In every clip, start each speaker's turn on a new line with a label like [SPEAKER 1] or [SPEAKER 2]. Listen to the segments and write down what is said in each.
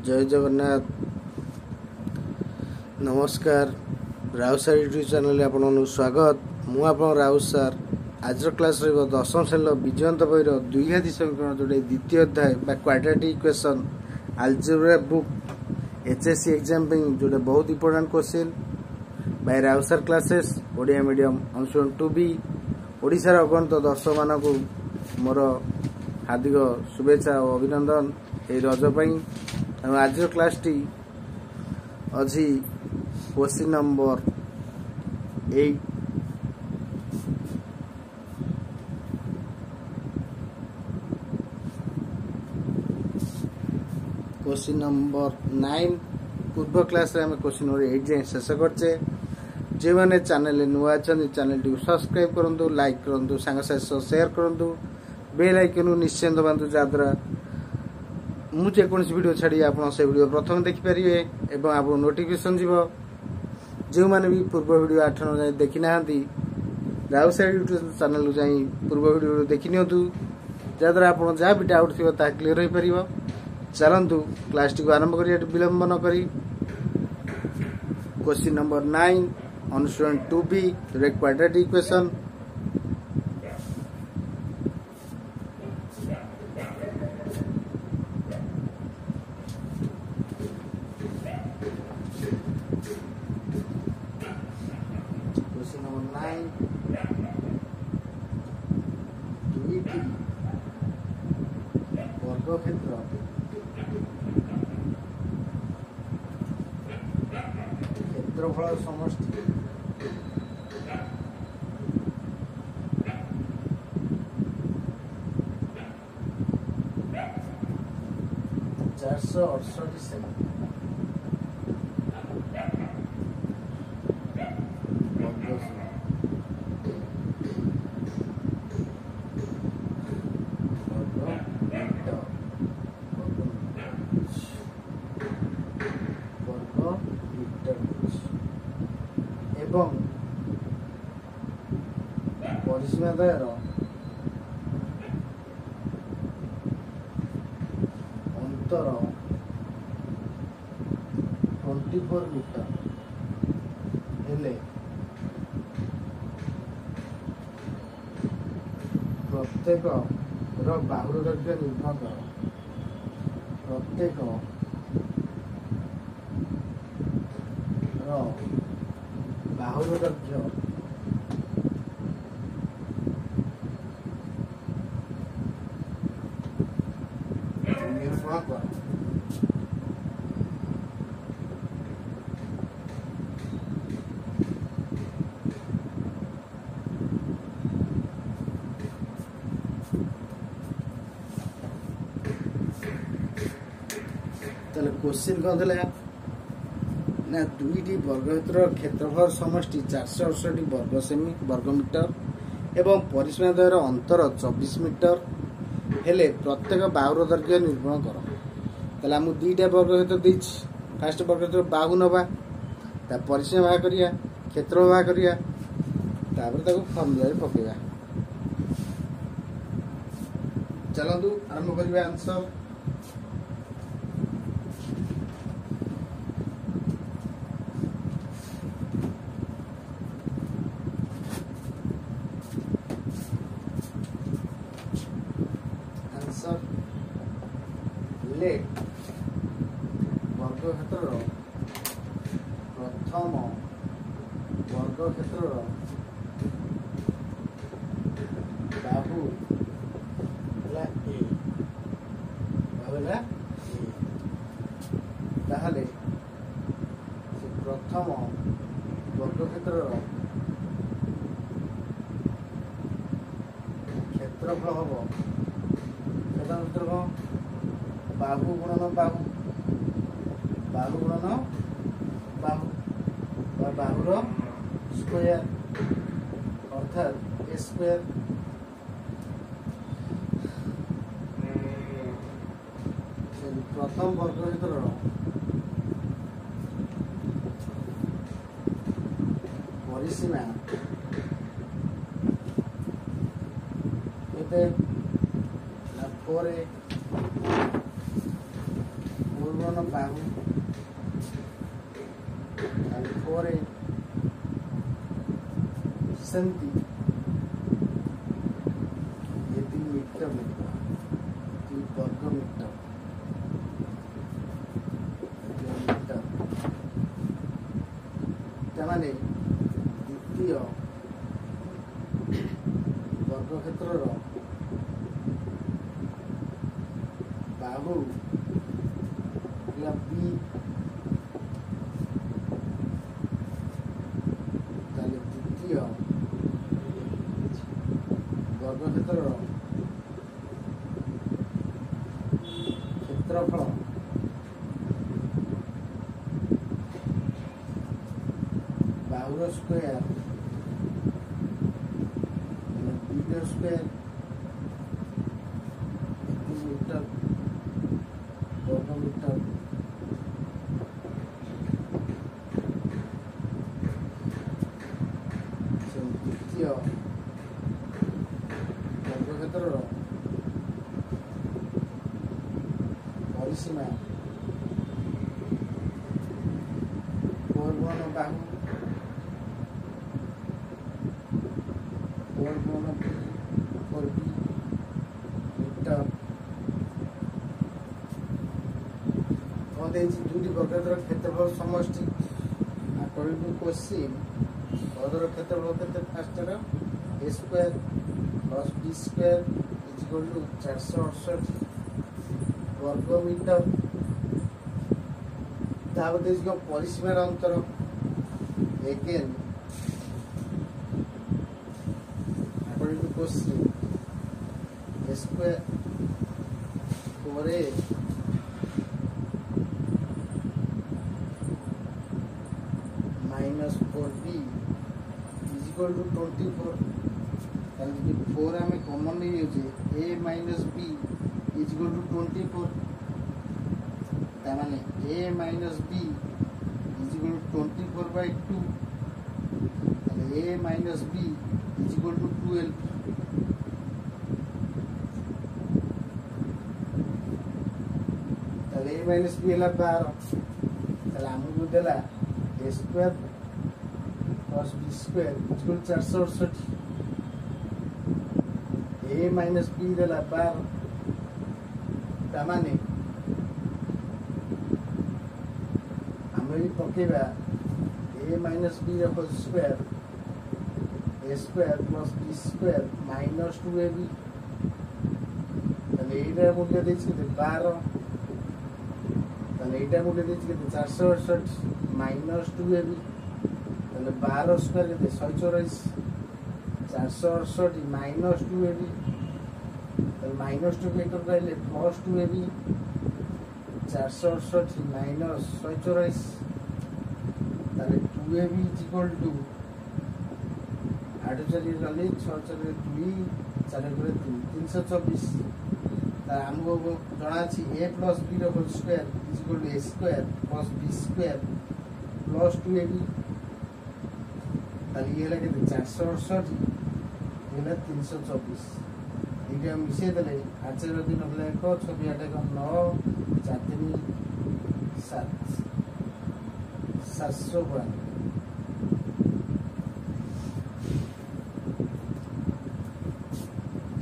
[SPEAKER 1] जय जगन्नाथ नमस्कार राउत सार यूट्यूब चैनल आपन स्वागत मु आप राउत सार आज क्लास रही दशम श्रेणी विजयंत बहिर द्विघाती समीकरण जोड़े द्वितीय अध्याय quadratic equation algebra book HSC exam जोड़े बहुत important question by Raut sir classes Odia medium ऑन टू बी ओडिशार अगणित दर्शक मान मोर हार्दिक शुभेच्छा और अभिनंदन ए रज आज क्लास टी अच्छी क्वेश्चन नंबर 8 क्वेश्चन नंबर 9 पूर्व क्लास रे हमें क्वेश्चन नंबर 8 जाए शेष करचे जे माने चैनल नुआ अच्छा चैनल टी सब्सक्राइब करंतु लाइक करंतु संग साथ शेयर करंतु बेल आइकन निश्चय दबांतु जाद्रा मु जेकोसी वीडियो छाड़ी आप वीडियो प्रथम देखिपारे एवं आप नोटिफिकेशन जीव जो मैंने भी पूर्व वीडियो 8 जाए देखी ना राउत सार यूट्यूब चैनल जाई पूर्व वीडियो देखी नियंतु जद्वारा आप जहाँ भी डाउट थी क्लीयर हो पार चलतु क्लास टी को आरंभ कर विलंब न करी question number 9 on student 2B quadratic equation वर्गक्षेत्र क्षेत्रफल समष्टि चारशो 68 सेमी एवं परिसीमादायर अंतर 24 मीटर हेले प्रत्येक बाहुर दैर्घ्य निर्भर कर प्रत्येक बाहुर दैर्घ्य निर्भर कर क्वेश्चन कौन थे ना दुईटी वर्गक्षेत्र क्षेत्रफल समष्टि 468 वर्ग सेमी वर्ग मीटर एवं परिसीमाद्वयर अंतर 24 मीटर हेले प्रत्येक बाहुर दैर्घ्य निर्भर कर ताले हम दुईटा वर्गक्षेत्र देछि फर्स्ट वर्गक्षेत्र बाहु नबा ता परिसीमा बाहा करिया क्षेत्र बाहा करिया तापर ताको फॉर्मूला रे पकेबा चलंतु आरंभ करिबा आंसर लेट वर्गक्षेत्र प्रथम वर्गक्षेत्र बाहु ए ताहले प्रथम वर्गक्षेत्र क्षेत्रफल हम क्षेत्रफल बाहु गुणन बाहु बाहु गुणन बाहु बाहुर स्क्वायर अर्थात ए स्क्वायर प्रथम वर्गक्षेत्र परिसीमा केते 4A 1 Bahu and 4a senti ये 3 मीटर लिखा 3 वर्ग मीटर तामाने द्वितीय वर्ग क्षेत्र बाहु या बी द्वितीय वर्ग क्षेत्र क्षेत्रफल बाहुर स्क्वायर बीर स्क्वायर मीटर वर्ग मीटर द्वितीय वर्ग क्षेत्र परिसीमा 4 गुण बाहु 4 गुण 4b मीटर दुटी वर्ग क्षेत्रफल समष्टि अकॉर्डिंग टू क्वेश्चन वर्ग क्षेत्रफल केते फास्ट रा a square plus b square is equal to 468 वर्ग मीटर ताबते जो परिसीमार अंतर again according to question a square 4a minus 4b is equal to 24 and 4 हमें कॉमन नहीं use a minus b is equal to 24 तामाने a minus b is equal to 24 by 2 and a minus b is equal to 12 ताले a minus b हला 12 ताले हमको देला a square plus b square equal 468 a minus b देला 12 तामाने हमें भी पकेबा a माइनस b रे whole square a square plus b square minus 2ab ताले एटा मूल्य देछि 12 ताले एटा मूल्य देछि 468 माइनस 2ab ताले 12 स्क्वायर के 144 468 माइनस 2ab ताले माइनस 2 के कर रहले प्लस 2ab 468 माइनस 144 ताले 2ab इज इक्वल टू 8 4 गले 6 4 2 4 3 324 तार हमको जणा छी a प्लस b रो whole square is equal to a square plus b square plus 2ab ताली ये लगे 468 ये 324 ये मिसे देले 8 दिन होले 1 6 8 9 4 3 7 700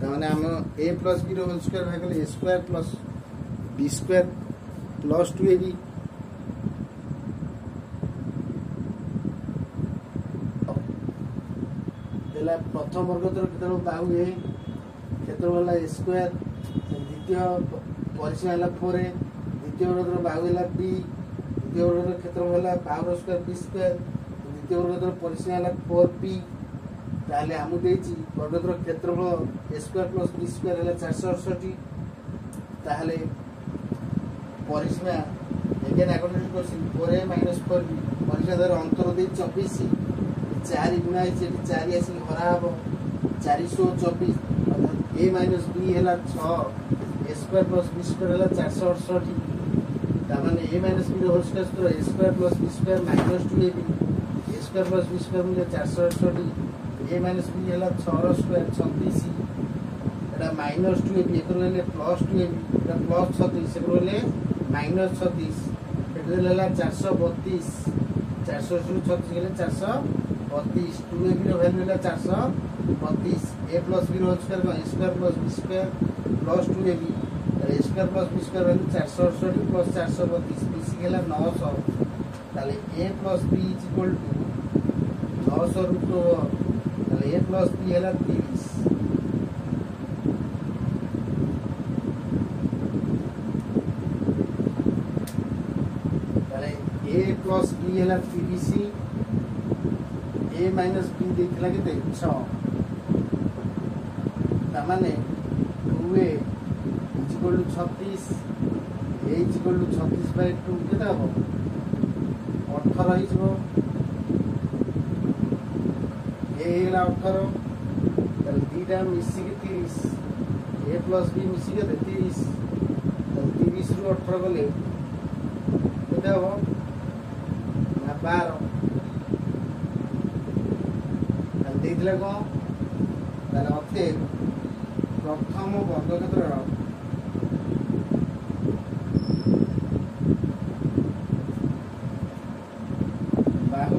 [SPEAKER 1] ताने हम a प्लस b रो होल स्क्वायर भागले a square plus b square plus 2ab देला प्रथम वर्ग केते बाहु a क्षेत्र वाला a स्क्वायर द्वितीय परिसीमा वाला 4a द्वितीय वर्ग बाहु वाला b द्वितीय वर्ग क्षेत्र वाला बाहु स्क्वायर b स्क्वायर द्वितीय वर्ग परिसीमा वाला 4b ताले हम देछि वर्ग क्षेत्रफल a square plus b square है 468 ताले परिसीमा again according to question 4a minus 4b परिसीमा दर अंतर दे 24 4 गुणा है 4 आसी हरा हबो 424 a minus b हैला 6 a square plus b square हैला 468 तामाने a minus b whole square a square plus b square minus 2ab a square plus b square मिले 468 a minus b हैला 6 स्क्वायर 36 एटा minus 2ab एकरो ले plus 2ab एटा plus 36 एकरो ले minus 36 एटा 432 400 36 गेले 432 2ab रो वैल्यू है 432 a प्लस b रो square a square plus b square plus 2ab a square plus b square value 468 plus 432 b सी गेला 900 ताले a plus b is equal to 900 root ताले a प्लस b हैला 30 a plus b हैला 30 a minus b देखला केते 6 तामाने 2a is equal to 36 a is equal to 36 by 2 केते हो 18 ही जबो a हैला 18 ताले दीटा मिसी के 30 a प्लस b मिसी के 30 ताले 30 रु 18 गले केते हो 12 देखले कौन ताले अते प्रथम वर्ग क्षेत्र बाहु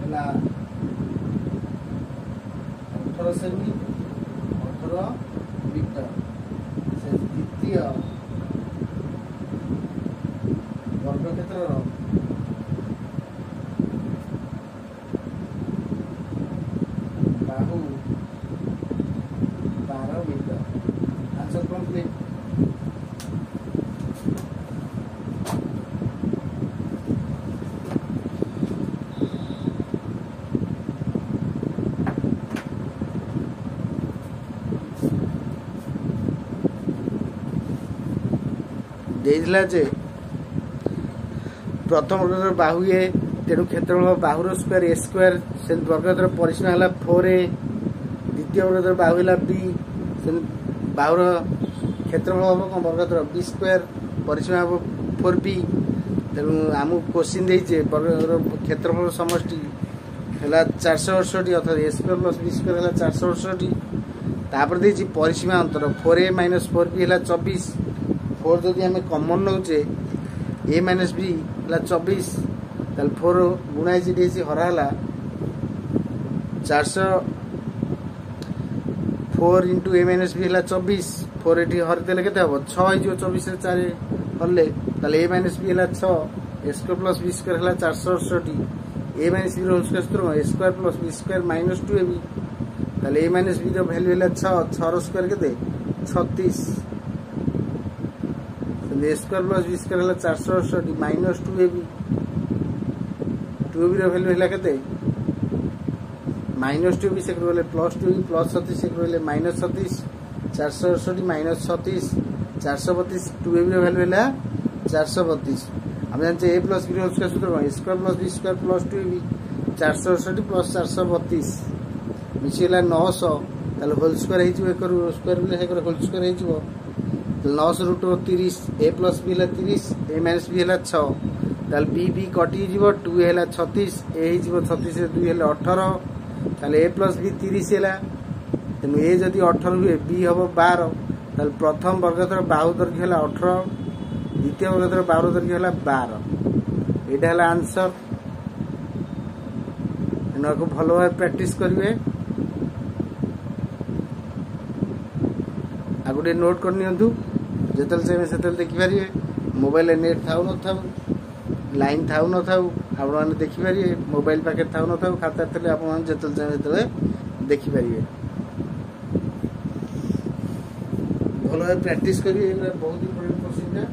[SPEAKER 1] हला 18 सेमी 18 मीटर से द्वितीय वर्ग क्षेत्र बाहु 12 मीटर आंसर कंप्लीट देइला जे प्रथम वर्ग बाहु ए तेणु क्षेत्रफल बाहुर स्क्वायर ए स्क्वायर से वर्ग परिसीमा है 4a द्वितीय वर्ग बाहु है b से बाहुर क्षेत्रफल हम कौन वर्ग b स्क्वायर परिसीमा हम 4b तेणु आम क्वेश्चन देचे वर्ग क्षेत्रफल समष्टि है 468 अर्थात ए स्क्वायर प्लस b स्क्वायर है 468 तापर देची परिसीमा अंतर 4a माइनस 4b है 24 4 जदि आम कमन नौचे a माइनस b है 24 ताल 4 गुणा जी हराला 404 इंटू ए माइनस बी है 24 4 ये हरिदेले के 6 हो 24 से 4 हरले ताले ए माइनस बी है 6 A square plus B square है 468 A minus B whole square A square plus B square minus 2ab ताले ए माइनस बी रो वैल्यू है 6 रो स्क्वायर के 36 A square plus B square है 468 माइनस 2ab 2ab रो value है केते माइनस 2ab से रोले प्लस 2ab प्लस 36 से रोले माइनस 36 468 माइनस 36 432 2ab रो वैल्यू है 432 हम जानते ए प्लस बी रो स्क्वायर सूत्र A square plus B square plus 2ab 468 plus 432 मिसिला 900 ताले होल स्क्वायर हे जिवो कर स्क्वायर बिले हे कर होल स्क्वायर हे जिवो 900 रूट 30 ए प्लस बी है 30 ए माइनस बी है 6 ताल बी बी कटि जीवो 2 है 36 ए ही जीवो 36 से 2 है 18 ताल ए प्लस बी 30 है तेणु ए जदि 18 हुए बी हम 12 ताल प्रथम वर्ग बाहु दर्घ्य है 18 द्वितीय वर्ग बाहु दर्घ्य है 12 यहाँ है आंसर तेणु भल भाव प्रैक्टिस करेंगे आ गोटे नोट कर नियंतु जेतल चाहिए सेतल देखिपारे मोबाइल नेट थाउ न थाउ लाइन थाउ न थाउ आपण माने देखिपारे मोबाइल पाके थाउ न थाउ खाता थले आपण माने जेतल चाहिए सेतले देखिपारे भलो प्रैक्टिस करिए बहुत इंपोर्टेंट क्वेश्चन है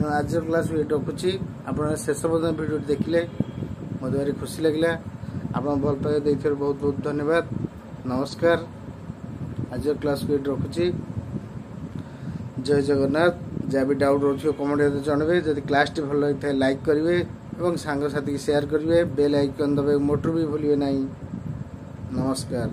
[SPEAKER 1] आज क्लास ये रखुच्छी आप शेष पर्यटन भिडियो देखिले मत भारी खुशी लगे आप भल पाइबा देखिए बहुत बहुत धन्यवाद नमस्कार आज क्लास को ये रखुच्छी जय जगन्नाथ जहाँ भी डाउट रही कमेंट जनइबे जब क्लास टी भल लगी लाइक करेंगे और सांगसाथी शेयर करेंगे बेल आइकन दबाई मोटर भी भूलिए नहीं नमस्कार।